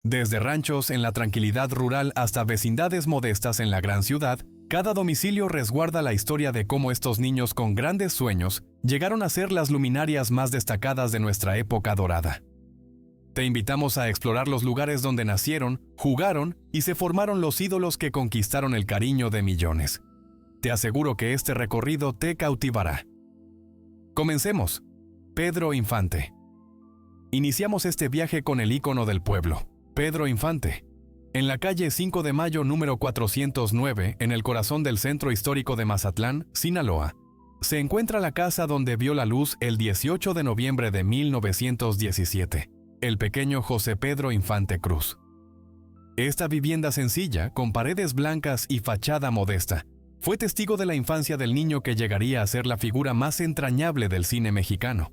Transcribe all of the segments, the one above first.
Desde ranchos en la tranquilidad rural hasta vecindades modestas en la gran ciudad, cada domicilio resguarda la historia de cómo estos niños con grandes sueños llegaron a ser las luminarias más destacadas de nuestra época dorada. Te invitamos a explorar los lugares donde nacieron, jugaron y se formaron los ídolos que conquistaron el cariño de millones. Te aseguro que este recorrido te cautivará. Comencemos. Pedro Infante. Iniciamos este viaje con el ícono del pueblo, Pedro Infante. En la calle 5 de Mayo número 409, en el corazón del centro histórico de Mazatlán, Sinaloa, se encuentra la casa donde vio la luz el 18 de noviembre de 1917, el pequeño José Pedro Infante Cruz. Esta vivienda sencilla, con paredes blancas y fachada modesta, fue testigo de la infancia del niño que llegaría a ser la figura más entrañable del cine mexicano.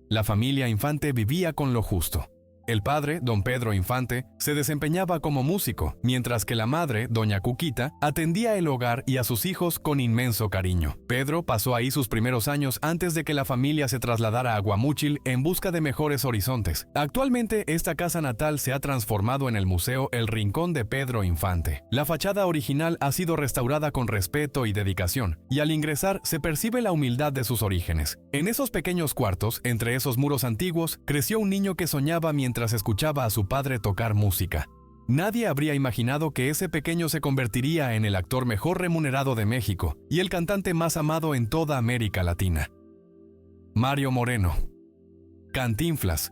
La familia Infante vivía con lo justo. El padre, don Pedro Infante, se desempeñaba como músico, mientras que la madre, doña Cuquita, atendía el hogar y a sus hijos con inmenso cariño. Pedro pasó ahí sus primeros años antes de que la familia se trasladara a Guamúchil en busca de mejores horizontes. Actualmente, esta casa natal se ha transformado en el Museo El Rincón de Pedro Infante. La fachada original ha sido restaurada con respeto y dedicación, y al ingresar se percibe la humildad de sus orígenes. En esos pequeños cuartos, entre esos muros antiguos, creció un niño que soñaba mientras escuchaba a su padre tocar música. Nadie habría imaginado que ese pequeño se convertiría en el actor mejor remunerado de México y el cantante más amado en toda América Latina. Mario Moreno. Cantinflas.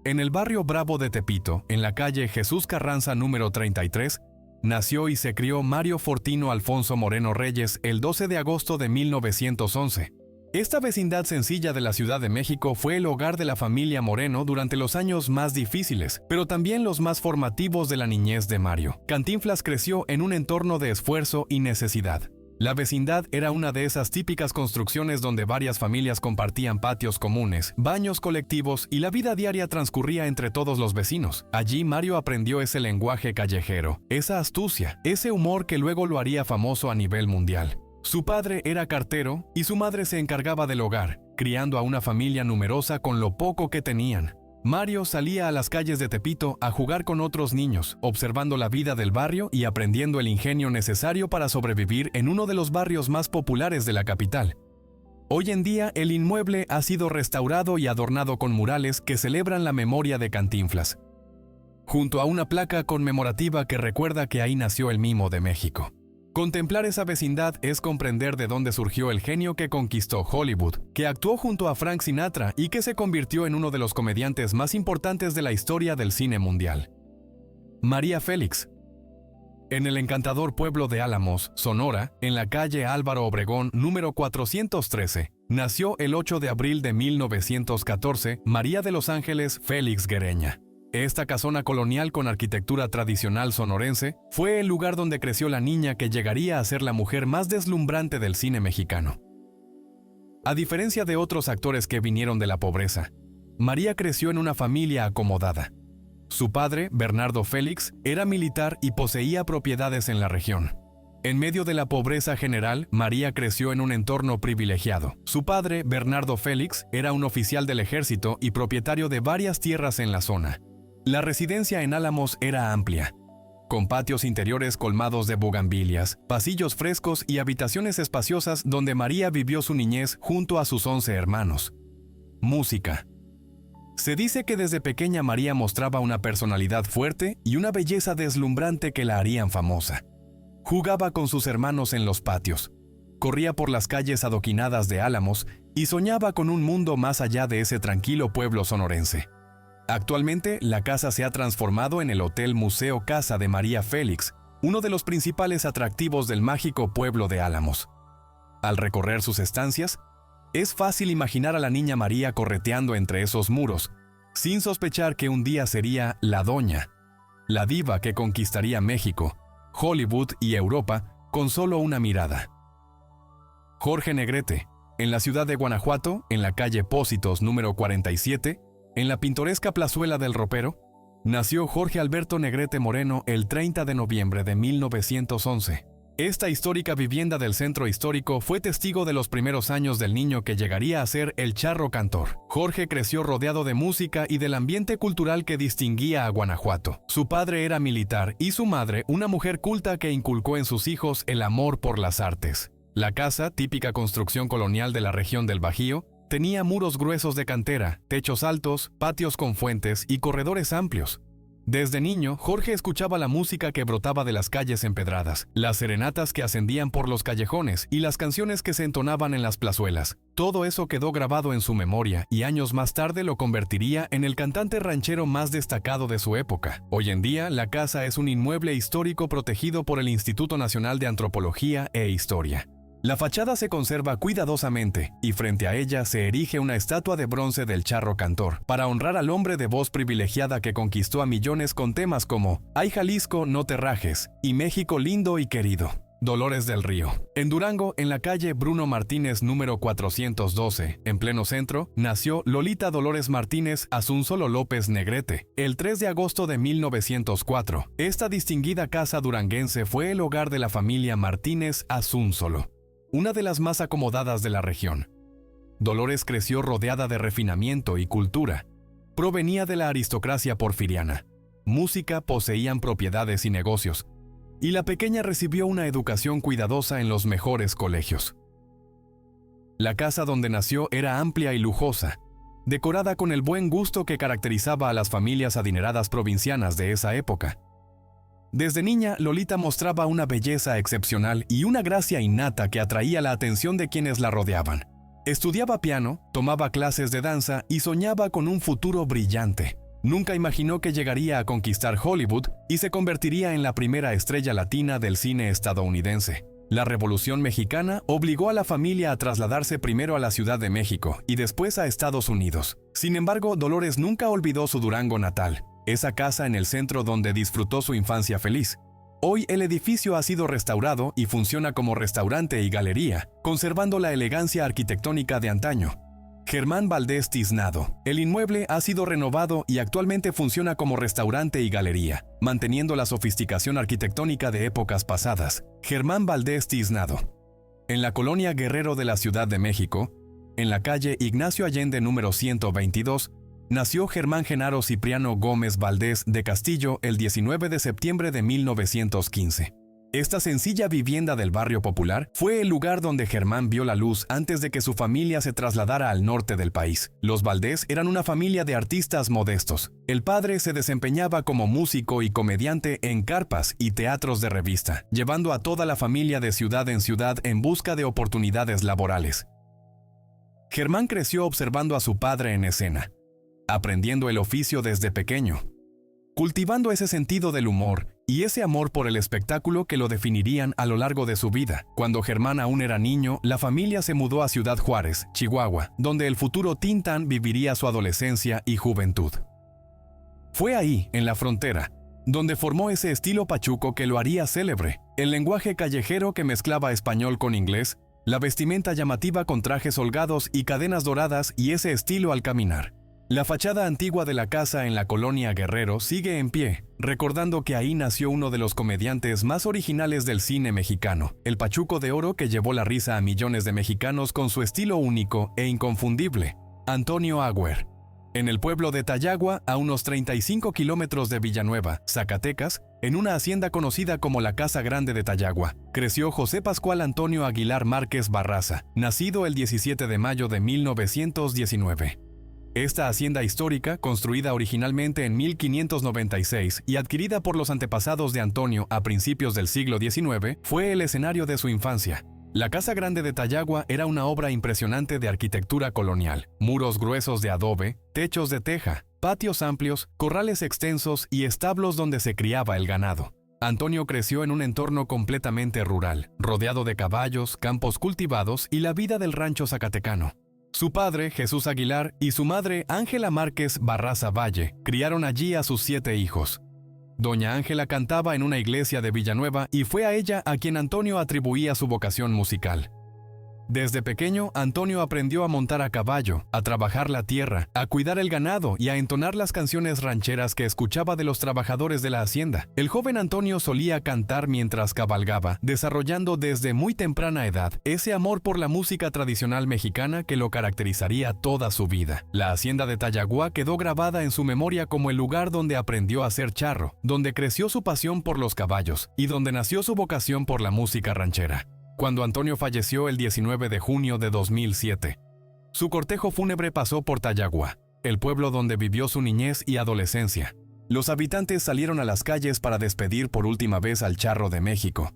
En el barrio Bravo de Tepito, en la calle Jesús Carranza número 33, nació y se crió Mario Fortino Alfonso Moreno Reyes el 12 de agosto de 1911. Esta vecindad sencilla de la Ciudad de México fue el hogar de la familia Moreno durante los años más difíciles, pero también los más formativos de la niñez de Mario. Cantinflas creció en un entorno de esfuerzo y necesidad. La vecindad era una de esas típicas construcciones donde varias familias compartían patios comunes, baños colectivos y la vida diaria transcurría entre todos los vecinos. Allí Mario aprendió ese lenguaje callejero, esa astucia, ese humor que luego lo haría famoso a nivel mundial. Su padre era cartero y su madre se encargaba del hogar, criando a una familia numerosa con lo poco que tenían. Mario salía a las calles de Tepito a jugar con otros niños, observando la vida del barrio y aprendiendo el ingenio necesario para sobrevivir en uno de los barrios más populares de la capital. Hoy en día, el inmueble ha sido restaurado y adornado con murales que celebran la memoria de Cantinflas, junto a una placa conmemorativa que recuerda que ahí nació el mimo de México. Contemplar esa vecindad es comprender de dónde surgió el genio que conquistó Hollywood, que actuó junto a Frank Sinatra y que se convirtió en uno de los comediantes más importantes de la historia del cine mundial. María Félix. En el encantador pueblo de Álamos, Sonora, en la calle Álvaro Obregón número 413, nació el 8 de abril de 1914 María de los Ángeles Félix Guereña. Esta casona colonial con arquitectura tradicional sonorense fue el lugar donde creció la niña que llegaría a ser la mujer más deslumbrante del cine mexicano. A diferencia de otros actores que vinieron de la pobreza, María creció en una familia acomodada. Su padre, Bernardo Félix, era militar y poseía propiedades en la región. En medio de la pobreza general, María creció en un entorno privilegiado. Su padre, Bernardo Félix, era un oficial del ejército y propietario de varias tierras en la zona. La residencia en Álamos era amplia, con patios interiores colmados de bugambilias, pasillos frescos y habitaciones espaciosas donde María vivió su niñez junto a sus 11 hermanos. Música. Se dice que desde pequeña María mostraba una personalidad fuerte y una belleza deslumbrante que la harían famosa. Jugaba con sus hermanos en los patios, corría por las calles adoquinadas de Álamos y soñaba con un mundo más allá de ese tranquilo pueblo sonorense. Actualmente, la casa se ha transformado en el Hotel Museo Casa de María Félix, uno de los principales atractivos del mágico pueblo de Álamos. Al recorrer sus estancias, es fácil imaginar a la niña María correteando entre esos muros, sin sospechar que un día sería la doña, la diva que conquistaría México, Hollywood y Europa con solo una mirada. Jorge Negrete. En la ciudad de Guanajuato, en la calle Pósitos número 47, en la pintoresca plazuela del Ropero, nació Jorge Alberto Negrete Moreno el 30 de noviembre de 1911. Esta histórica vivienda del centro histórico fue testigo de los primeros años del niño que llegaría a ser el charro cantor. Jorge creció rodeado de música y del ambiente cultural que distinguía a Guanajuato. Su padre era militar y su madre una mujer culta que inculcó en sus hijos el amor por las artes. La casa, típica construcción colonial de la región del Bajío, tenía muros gruesos de cantera, techos altos, patios con fuentes y corredores amplios. Desde niño, Jorge escuchaba la música que brotaba de las calles empedradas, las serenatas que ascendían por los callejones y las canciones que se entonaban en las plazuelas. Todo eso quedó grabado en su memoria y años más tarde lo convertiría en el cantante ranchero más destacado de su época. Hoy en día, la casa es un inmueble histórico protegido por el Instituto Nacional de Antropología e Historia. La fachada se conserva cuidadosamente y frente a ella se erige una estatua de bronce del charro cantor para honrar al hombre de voz privilegiada que conquistó a millones con temas como Ay Jalisco, no te rajes y México lindo y querido. Dolores del Río. En Durango, en la calle Bruno Martínez número 412, en pleno centro, nació Lolita Dolores Martínez Asunzolo López Negrete, el 3 de agosto de 1904. Esta distinguida casa duranguense fue el hogar de la familia Martínez Asunzolo, una de las más acomodadas de la región. Dolores creció rodeada de refinamiento y cultura. Provenía de la aristocracia porfiriana. Música, poseían propiedades y negocios. Y la pequeña recibió una educación cuidadosa en los mejores colegios. La casa donde nació era amplia y lujosa, decorada con el buen gusto que caracterizaba a las familias adineradas provincianas de esa época. Desde niña, Lolita mostraba una belleza excepcional y una gracia innata que atraía la atención de quienes la rodeaban. Estudiaba piano, tomaba clases de danza y soñaba con un futuro brillante. Nunca imaginó que llegaría a conquistar Hollywood y se convertiría en la primera estrella latina del cine estadounidense. La Revolución Mexicana obligó a la familia a trasladarse primero a la Ciudad de México y después a Estados Unidos. Sin embargo, Dolores nunca olvidó su Durango natal, esa casa en el centro donde disfrutó su infancia feliz. Hoy el edificio ha sido restaurado y funciona como restaurante y galería, conservando la elegancia arquitectónica de antaño. Germán Valdés Tiznado. El inmueble ha sido renovado y actualmente funciona como restaurante y galería, manteniendo la sofisticación arquitectónica de épocas pasadas. Germán Valdés Tiznado. En la colonia Guerrero de la Ciudad de México, en la calle Ignacio Allende número 122, nació Germán Genaro Cipriano Gómez Valdés de Castillo el 19 de septiembre de 1915. Esta sencilla vivienda del barrio popular fue el lugar donde Germán vio la luz antes de que su familia se trasladara al norte del país. Los Valdés eran una familia de artistas modestos. El padre se desempeñaba como músico y comediante en carpas y teatros de revista, llevando a toda la familia de ciudad en busca de oportunidades laborales. Germán creció observando a su padre en escena, aprendiendo el oficio desde pequeño, cultivando ese sentido del humor y ese amor por el espectáculo que lo definirían a lo largo de su vida. Cuando Germán aún era niño, la familia se mudó a Ciudad Juárez, Chihuahua, donde el futuro Tintán viviría su adolescencia y juventud. Fue ahí, en la frontera, donde formó ese estilo pachuco que lo haría célebre, el lenguaje callejero que mezclaba español con inglés, la vestimenta llamativa con trajes holgados y cadenas doradas y ese estilo al caminar. La fachada antigua de la casa en la colonia Guerrero sigue en pie, recordando que ahí nació uno de los comediantes más originales del cine mexicano, el Pachuco de Oro que llevó la risa a millones de mexicanos con su estilo único e inconfundible, Antonio Agüer. En el pueblo de Tayagua, a unos 35 kilómetros de Villanueva, Zacatecas, en una hacienda conocida como la Casa Grande de Tayagua, creció José Pascual Antonio Aguilar Márquez Barraza, nacido el 17 de mayo de 1919. Esta hacienda histórica, construida originalmente en 1596 y adquirida por los antepasados de Antonio a principios del siglo XIX, fue el escenario de su infancia. La Casa Grande de Tayagua era una obra impresionante de arquitectura colonial, muros gruesos de adobe, techos de teja, patios amplios, corrales extensos y establos donde se criaba el ganado. Antonio creció en un entorno completamente rural, rodeado de caballos, campos cultivados y la vida del rancho zacatecano. Su padre, Jesús Aguilar, y su madre, Ángela Márquez Barraza Valle, criaron allí a sus 7 hijos. Doña Ángela cantaba en una iglesia de Villanueva y fue a ella a quien Antonio atribuía su vocación musical. Desde pequeño, Antonio aprendió a montar a caballo, a trabajar la tierra, a cuidar el ganado y a entonar las canciones rancheras que escuchaba de los trabajadores de la hacienda. El joven Antonio solía cantar mientras cabalgaba, desarrollando desde muy temprana edad ese amor por la música tradicional mexicana que lo caracterizaría toda su vida. La hacienda de Tayagua quedó grabada en su memoria como el lugar donde aprendió a ser charro, donde creció su pasión por los caballos y donde nació su vocación por la música ranchera. Cuando Antonio falleció el 19 de junio de 2007, su cortejo fúnebre pasó por Tayagua, el pueblo donde vivió su niñez y adolescencia. Los habitantes salieron a las calles para despedir por última vez al charro de México,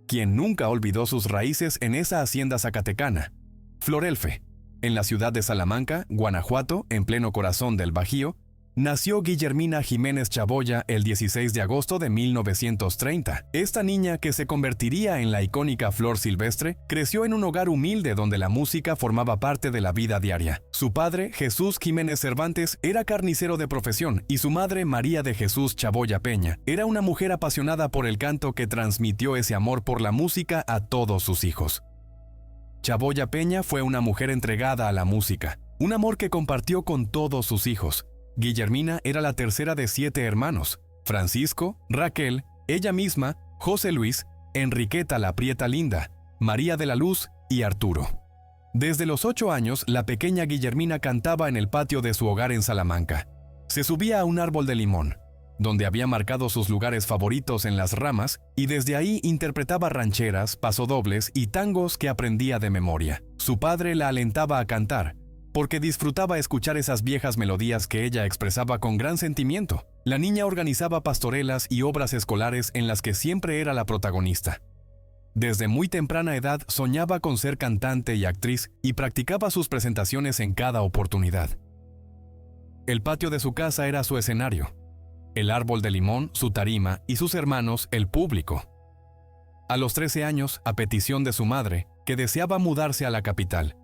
quien nunca olvidó sus raíces en esa hacienda zacatecana, Florelfe. En la ciudad de Salamanca, Guanajuato, en pleno corazón del Bajío, nació Guillermina Jiménez Chaboya el 16 de agosto de 1930. Esta niña, que se convertiría en la icónica Flor Silvestre, creció en un hogar humilde donde la música formaba parte de la vida diaria. Su padre, Jesús Jiménez Cervantes, era carnicero de profesión y su madre, María de Jesús Chaboya Peña, era una mujer apasionada por el canto que transmitió ese amor por la música a todos sus hijos. Chaboya Peña fue una mujer entregada a la música, un amor que compartió con todos sus hijos. Guillermina era la tercera de 7 hermanos: Francisco, Raquel, ella misma, José Luis, Enriqueta la Prieta Linda, María de la Luz y Arturo. Desde los 8 años, la pequeña Guillermina cantaba en el patio de su hogar en Salamanca. Se subía a un árbol de limón, donde había marcado sus lugares favoritos en las ramas, y desde ahí interpretaba rancheras, pasodobles y tangos que aprendía de memoria. Su padre la alentaba a cantar, porque disfrutaba escuchar esas viejas melodías que ella expresaba con gran sentimiento. La niña organizaba pastorelas y obras escolares en las que siempre era la protagonista. Desde muy temprana edad soñaba con ser cantante y actriz y practicaba sus presentaciones en cada oportunidad. El patio de su casa era su escenario, el árbol de limón, su tarima, y sus hermanos, el público. A los 13 años, a petición de su madre, que deseaba mudarse a la capital,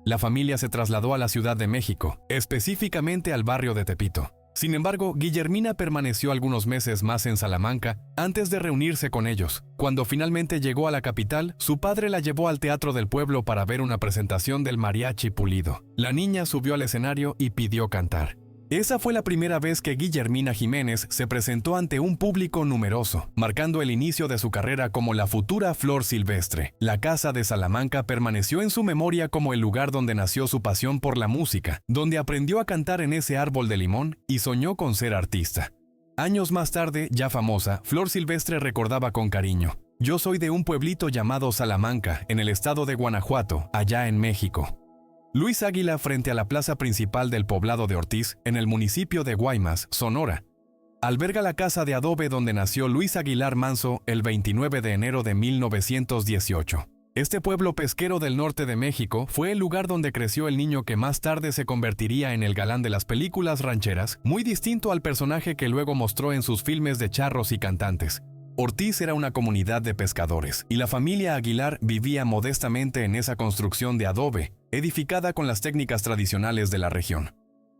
la familia se trasladó a la Ciudad de México, específicamente al barrio de Tepito. Sin embargo, Guillermina permaneció algunos meses más en Salamanca antes de reunirse con ellos. Cuando finalmente llegó a la capital, su padre la llevó al Teatro del Pueblo para ver una presentación del Mariachi Pulido. La niña subió al escenario y pidió cantar. Esa fue la primera vez que Guillermina Jiménez se presentó ante un público numeroso, marcando el inicio de su carrera como la futura Flor Silvestre. La casa de Salamanca permaneció en su memoria como el lugar donde nació su pasión por la música, donde aprendió a cantar en ese árbol de limón y soñó con ser artista. Años más tarde, ya famosa, Flor Silvestre recordaba con cariño: "Yo soy de un pueblito llamado Salamanca, en el estado de Guanajuato, allá en México". Luis Águila, frente a la plaza principal del poblado de Ortiz, en el municipio de Guaymas, Sonora, alberga la casa de adobe donde nació Luis Aguilar Manso el 29 de enero de 1918. Este pueblo pesquero del norte de México fue el lugar donde creció el niño que más tarde se convertiría en el galán de las películas rancheras, muy distinto al personaje que luego mostró en sus filmes de charros y cantantes. Ortiz era una comunidad de pescadores, y la familia Aguilar vivía modestamente en esa construcción de adobe, edificada con las técnicas tradicionales de la región.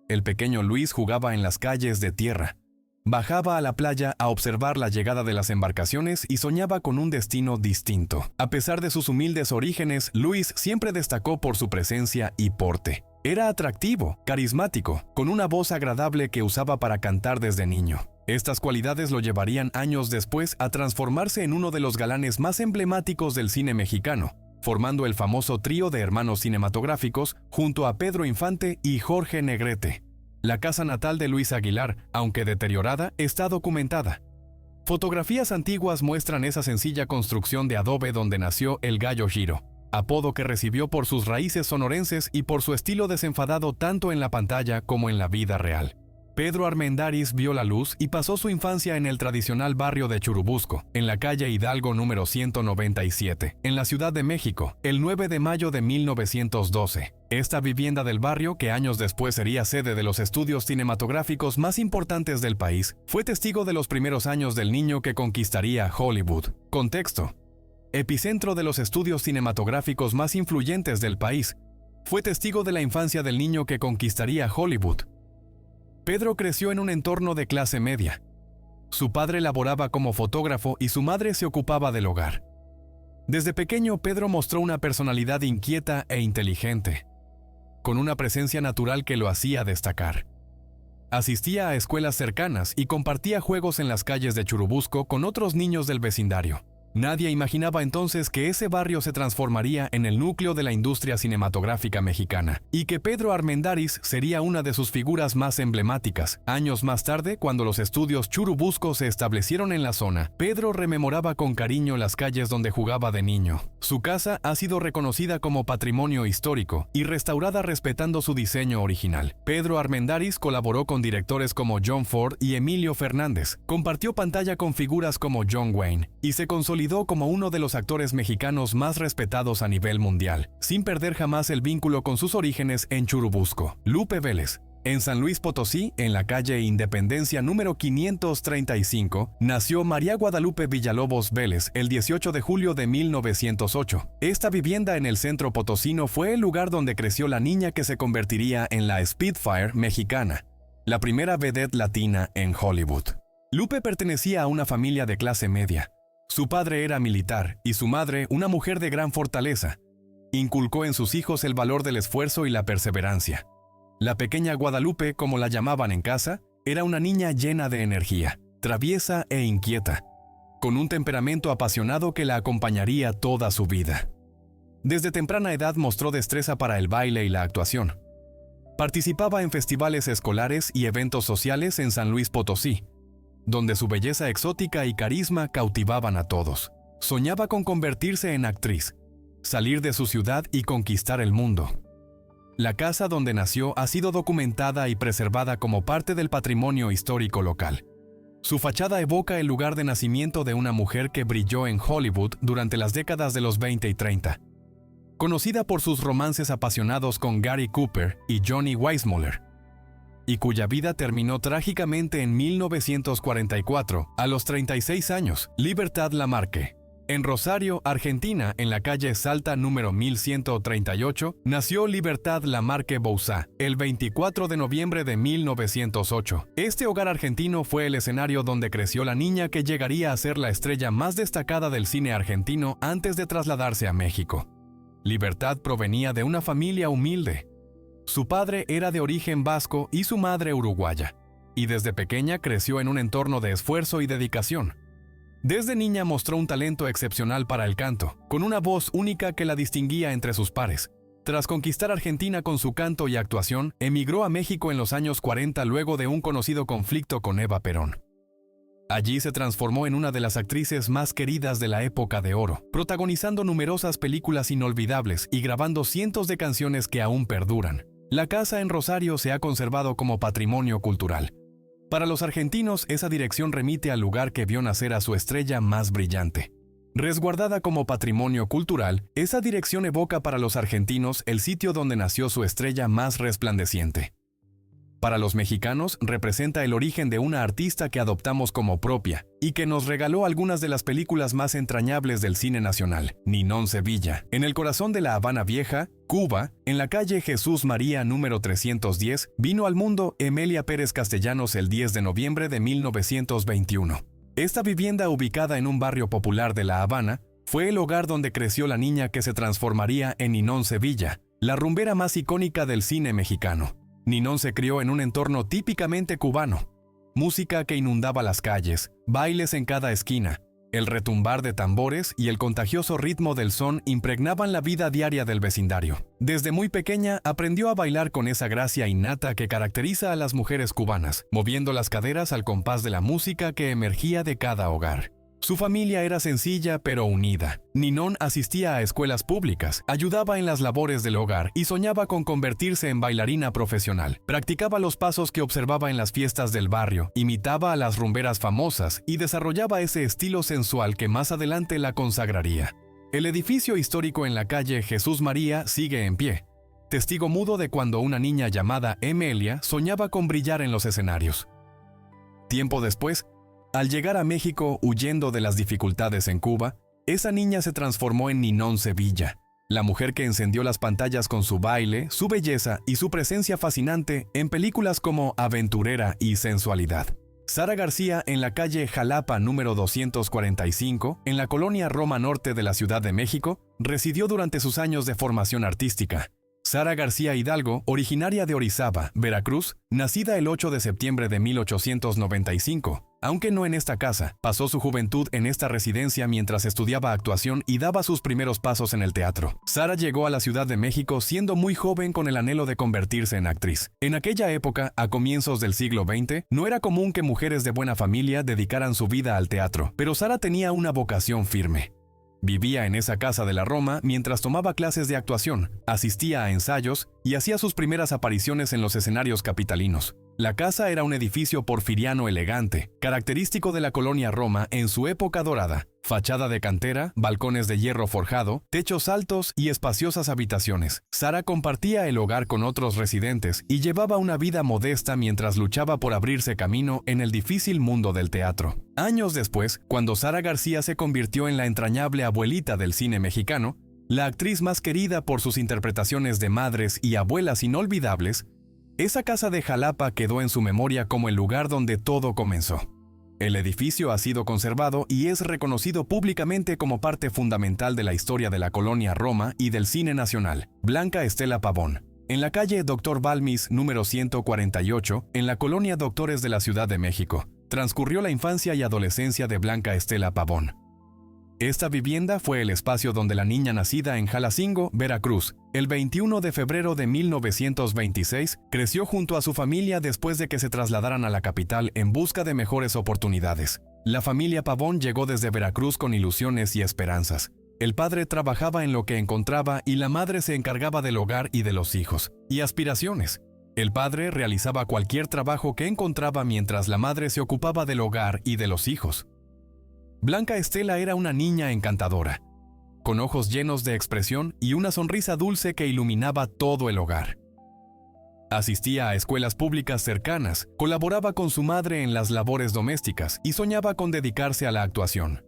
El pequeño Luis jugaba en las calles de tierra, bajaba a la playa a observar la llegada de las embarcaciones y soñaba con un destino distinto. A pesar de sus humildes orígenes, Luis siempre destacó por su presencia y porte. Era atractivo, carismático, con una voz agradable que usaba para cantar desde niño. Estas cualidades lo llevarían años después a transformarse en uno de los galanes más emblemáticos del cine mexicano, formando el famoso trío de hermanos cinematográficos junto a Pedro Infante y Jorge Negrete. La casa natal de Luis Aguilar, aunque deteriorada, está documentada. Fotografías antiguas muestran esa sencilla construcción de adobe donde nació el Gallo Giro, apodo que recibió por sus raíces sonorenses y por su estilo desenfadado tanto en la pantalla como en la vida real. Pedro Armendáriz vio la luz y pasó su infancia en el tradicional barrio de Churubusco, en la calle Hidalgo número 197, en la Ciudad de México, el 9 de mayo de 1912. Esta vivienda del barrio, que años después sería sede de los estudios cinematográficos más importantes del país, fue testigo de los primeros años del niño que conquistaría Hollywood. Contexto: epicentro de los estudios cinematográficos más influyentes del país. Fue testigo de la infancia del niño que conquistaría Hollywood. Pedro creció en un entorno de clase media. Su padre laboraba como fotógrafo y su madre se ocupaba del hogar. Desde pequeño, Pedro mostró una personalidad inquieta e inteligente, con una presencia natural que lo hacía destacar. Asistía a escuelas cercanas y compartía juegos en las calles de Churubusco con otros niños del vecindario. Nadie imaginaba entonces que ese barrio se transformaría en el núcleo de la industria cinematográfica mexicana y que Pedro Armendáriz sería una de sus figuras más emblemáticas. Años más tarde, cuando los estudios Churubusco se establecieron en la zona, Pedro rememoraba con cariño las calles donde jugaba de niño. Su casa ha sido reconocida como patrimonio histórico y restaurada respetando su diseño original. Pedro Armendáriz colaboró con directores como John Ford y Emilio Fernández, compartió pantalla con figuras como John Wayne y se consolidó como uno de los actores mexicanos más respetados a nivel mundial, sin perder jamás el vínculo con sus orígenes en Churubusco. Lupe Vélez. En San Luis Potosí, en la calle Independencia número 535, nació María Guadalupe Villalobos Vélez el 18 de julio de 1908. Esta vivienda en el centro potosino fue el lugar donde creció la niña que se convertiría en la Spitfire mexicana, la primera vedette latina en Hollywood. Lupe pertenecía a una familia de clase media. Su padre era militar y su madre una mujer de gran fortaleza. Inculcó en sus hijos el valor del esfuerzo y la perseverancia. La pequeña Guadalupe, como la llamaban en casa, era una niña llena de energía, traviesa e inquieta, con un temperamento apasionado que la acompañaría toda su vida. Desde temprana edad mostró destreza para el baile y la actuación. Participaba en festivales escolares y eventos sociales en San Luis Potosí, donde su belleza exótica y carisma cautivaban a todos. Soñaba con convertirse en actriz, salir de su ciudad y conquistar el mundo. La casa donde nació ha sido documentada y preservada como parte del patrimonio histórico local. Su fachada evoca el lugar de nacimiento de una mujer que brilló en Hollywood durante las décadas de los 20 y 30. Conocida por sus romances apasionados con Gary Cooper y Johnny Weissmuller, y cuya vida terminó trágicamente en 1944, a los 36 años. Libertad Lamarque. En Rosario, Argentina, en la calle Salta número 1138, nació Libertad Lamarque Bouzá, el 24 de noviembre de 1908. Este hogar argentino fue el escenario donde creció la niña que llegaría a ser la estrella más destacada del cine argentino antes de trasladarse a México. Libertad provenía de una familia humilde. Su padre era de origen vasco y su madre uruguaya, y desde pequeña creció en un entorno de esfuerzo y dedicación. Desde niña mostró un talento excepcional para el canto, con una voz única que la distinguía entre sus pares. Tras conquistar Argentina con su canto y actuación, emigró a México en los años 40 luego de un conocido conflicto con Eva Perón. Allí se transformó en una de las actrices más queridas de la época de oro, protagonizando numerosas películas inolvidables y grabando cientos de canciones que aún perduran. La casa en Rosario se ha conservado como patrimonio cultural. Para los argentinos, esa dirección remite al lugar que vio nacer a su estrella más brillante. Resguardada como patrimonio cultural, esa dirección evoca para los argentinos el sitio donde nació su estrella más resplandeciente. Para los mexicanos, representa el origen de una artista que adoptamos como propia y que nos regaló algunas de las películas más entrañables del cine nacional, Ninón Sevilla. En el corazón de La Habana Vieja, Cuba, en la calle Jesús María número 310, vino al mundo Emelia Pérez Castellanos el 10 de noviembre de 1921. Esta vivienda, ubicada en un barrio popular de La Habana, fue el hogar donde creció la niña que se transformaría en Ninón Sevilla, la rumbera más icónica del cine mexicano. Ninón se crió en un entorno típicamente cubano. Música que inundaba las calles, bailes en cada esquina, el retumbar de tambores y el contagioso ritmo del son impregnaban la vida diaria del vecindario. Desde muy pequeña aprendió a bailar con esa gracia innata que caracteriza a las mujeres cubanas, moviendo las caderas al compás de la música que emergía de cada hogar. Su familia era sencilla pero unida. Ninón asistía a escuelas públicas, ayudaba en las labores del hogar y soñaba con convertirse en bailarina profesional. Practicaba los pasos que observaba en las fiestas del barrio, imitaba a las rumberas famosas y desarrollaba ese estilo sensual que más adelante la consagraría. El edificio histórico en la calle Jesús María sigue en pie, testigo mudo de cuando una niña llamada Emelia soñaba con brillar en los escenarios. Tiempo después, al llegar a México huyendo de las dificultades en Cuba, esa niña se transformó en Ninón Sevilla, la mujer que encendió las pantallas con su baile, su belleza y su presencia fascinante en películas como Aventurera y Sensualidad. Sara García, en la calle Jalapa número 245, en la colonia Roma Norte de la Ciudad de México, residió durante sus años de formación artística. Sara García Hidalgo, originaria de Orizaba, Veracruz, nacida el 8 de septiembre de 1895. Aunque no en esta casa, pasó su juventud en esta residencia mientras estudiaba actuación y daba sus primeros pasos en el teatro. Sara llegó a la Ciudad de México siendo muy joven con el anhelo de convertirse en actriz. En aquella época, a comienzos del siglo XX, no era común que mujeres de buena familia dedicaran su vida al teatro, pero Sara tenía una vocación firme. Vivía en esa casa de la Roma mientras tomaba clases de actuación, asistía a ensayos y hacía sus primeras apariciones en los escenarios capitalinos. La casa era un edificio porfiriano elegante, característico de la colonia Roma en su época dorada. Fachada de cantera, balcones de hierro forjado, techos altos y espaciosas habitaciones. Sara compartía el hogar con otros residentes y llevaba una vida modesta mientras luchaba por abrirse camino en el difícil mundo del teatro. Años después, cuando Sara García se convirtió en la entrañable abuelita del cine mexicano, la actriz más querida por sus interpretaciones de madres y abuelas inolvidables, esa casa de Jalapa quedó en su memoria como el lugar donde todo comenzó. El edificio ha sido conservado y es reconocido públicamente como parte fundamental de la historia de la colonia Roma y del cine nacional. Blanca Estela Pavón. En la calle Dr. Balmis, número 148, en la colonia Doctores de la Ciudad de México, transcurrió la infancia y adolescencia de Blanca Estela Pavón. Esta vivienda fue el espacio donde la niña nacida en Jalacingo, Veracruz, el 21 de febrero de 1926, creció junto a su familia después de que se trasladaran a la capital en busca de mejores oportunidades. La familia Pavón llegó desde Veracruz con ilusiones y esperanzas. El padre trabajaba en lo que encontraba y la madre se encargaba del hogar y de los hijos. Y aspiraciones. El padre realizaba cualquier trabajo que encontraba mientras la madre se ocupaba del hogar y de los hijos. Blanca Estela era una niña encantadora, con ojos llenos de expresión y una sonrisa dulce que iluminaba todo el hogar. Asistía a escuelas públicas cercanas, colaboraba con su madre en las labores domésticas y soñaba con dedicarse a la actuación.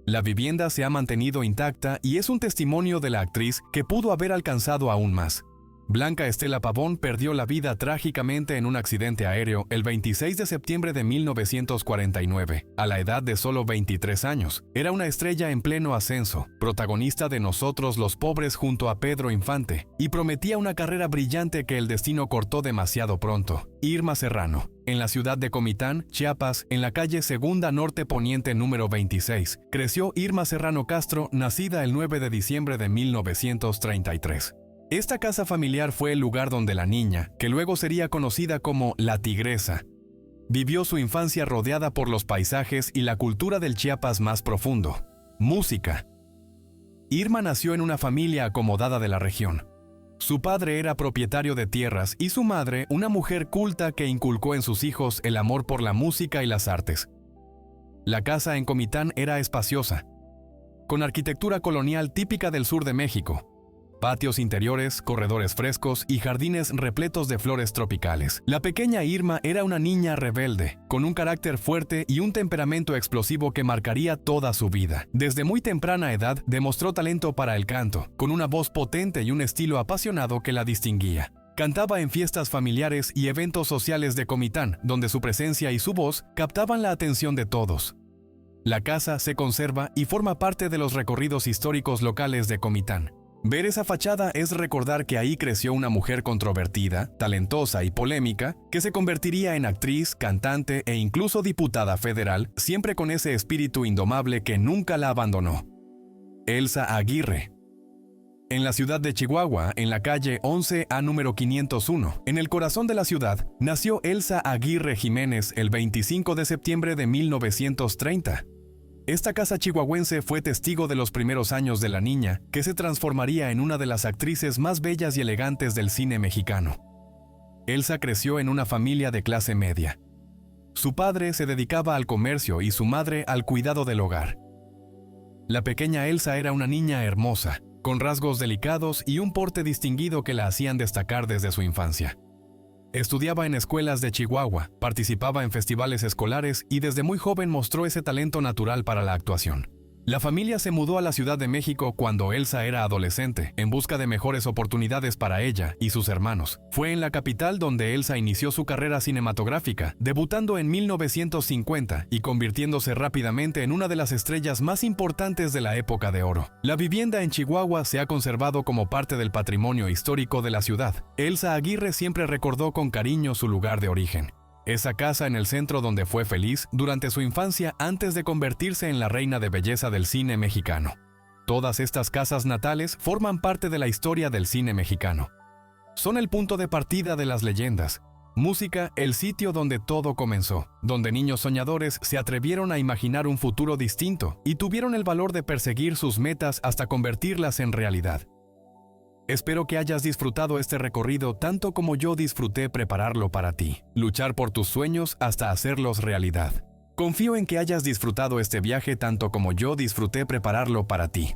La vivienda se ha mantenido intacta y es un testimonio de la actriz que pudo haber alcanzado aún más. Blanca Estela Pavón perdió la vida trágicamente en un accidente aéreo el 26 de septiembre de 1949, a la edad de solo 23 años. Era una estrella en pleno ascenso, protagonista de Nosotros los Pobres junto a Pedro Infante, y prometía una carrera brillante que el destino cortó demasiado pronto. Irma Serrano. En la ciudad de Comitán, Chiapas, en la calle Segunda Norte Poniente número 26, creció Irma Serrano Castro, nacida el 9 de diciembre de 1933. Esta casa familiar fue el lugar donde la niña, que luego sería conocida como La Tigresa, vivió su infancia rodeada por los paisajes y la cultura del Chiapas más profundo. Música. Irma nació en una familia acomodada de la región. Su padre era propietario de tierras y su madre una mujer culta que inculcó en sus hijos el amor por la música y las artes. La casa en Comitán era espaciosa, con arquitectura colonial típica del sur de México. Patios interiores, corredores frescos y jardines repletos de flores tropicales. La pequeña Irma era una niña rebelde, con un carácter fuerte y un temperamento explosivo que marcaría toda su vida. Desde muy temprana edad demostró talento para el canto, con una voz potente y un estilo apasionado que la distinguía. Cantaba en fiestas familiares y eventos sociales de Comitán, donde su presencia y su voz captaban la atención de todos. La casa se conserva y forma parte de los recorridos históricos locales de Comitán. Ver esa fachada es recordar que ahí creció una mujer controvertida, talentosa y polémica, que se convertiría en actriz, cantante e incluso diputada federal, siempre con ese espíritu indomable que nunca la abandonó. Elsa Aguirre. En la ciudad de Chihuahua, en la calle 11A número 501, en el corazón de la ciudad, nació Elsa Aguirre Jiménez el 25 de septiembre de 1930. Esta casa chihuahuense fue testigo de los primeros años de la niña, que se transformaría en una de las actrices más bellas y elegantes del cine mexicano. Elsa creció en una familia de clase media. Su padre se dedicaba al comercio y su madre al cuidado del hogar. La pequeña Elsa era una niña hermosa, con rasgos delicados y un porte distinguido que la hacían destacar desde su infancia. Estudiaba en escuelas de Chihuahua, participaba en festivales escolares y desde muy joven mostró ese talento natural para la actuación. La familia se mudó a la Ciudad de México cuando Elsa era adolescente, en busca de mejores oportunidades para ella y sus hermanos. Fue en la capital donde Elsa inició su carrera cinematográfica, debutando en 1950 y convirtiéndose rápidamente en una de las estrellas más importantes de la época de oro. La vivienda en Chihuahua se ha conservado como parte del patrimonio histórico de la ciudad. Elsa Aguirre siempre recordó con cariño su lugar de origen. Esa casa en el centro donde fue feliz durante su infancia antes de convertirse en la reina de belleza del cine mexicano. Todas estas casas natales forman parte de la historia del cine mexicano. Son el punto de partida de las leyendas. Música, el sitio donde todo comenzó, donde niños soñadores se atrevieron a imaginar un futuro distinto y tuvieron el valor de perseguir sus metas hasta convertirlas en realidad. Espero que hayas disfrutado este recorrido tanto como yo disfruté prepararlo para ti. Luchar por tus sueños hasta hacerlos realidad. Confío en que hayas disfrutado este viaje tanto como yo disfruté prepararlo para ti.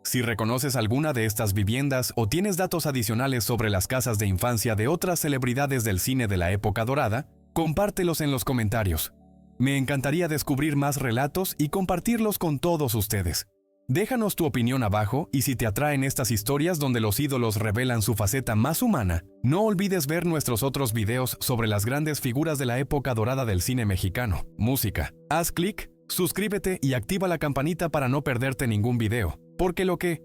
Si reconoces alguna de estas viviendas o tienes datos adicionales sobre las casas de infancia de otras celebridades del cine de la época dorada, compártelos en los comentarios. Me encantaría descubrir más relatos y compartirlos con todos ustedes. Déjanos tu opinión abajo y si te atraen estas historias donde los ídolos revelan su faceta más humana, no olvides ver nuestros otros videos sobre las grandes figuras de la época dorada del cine mexicano. Música. Haz clic, suscríbete y activa la campanita para no perderte ningún video, porque lo que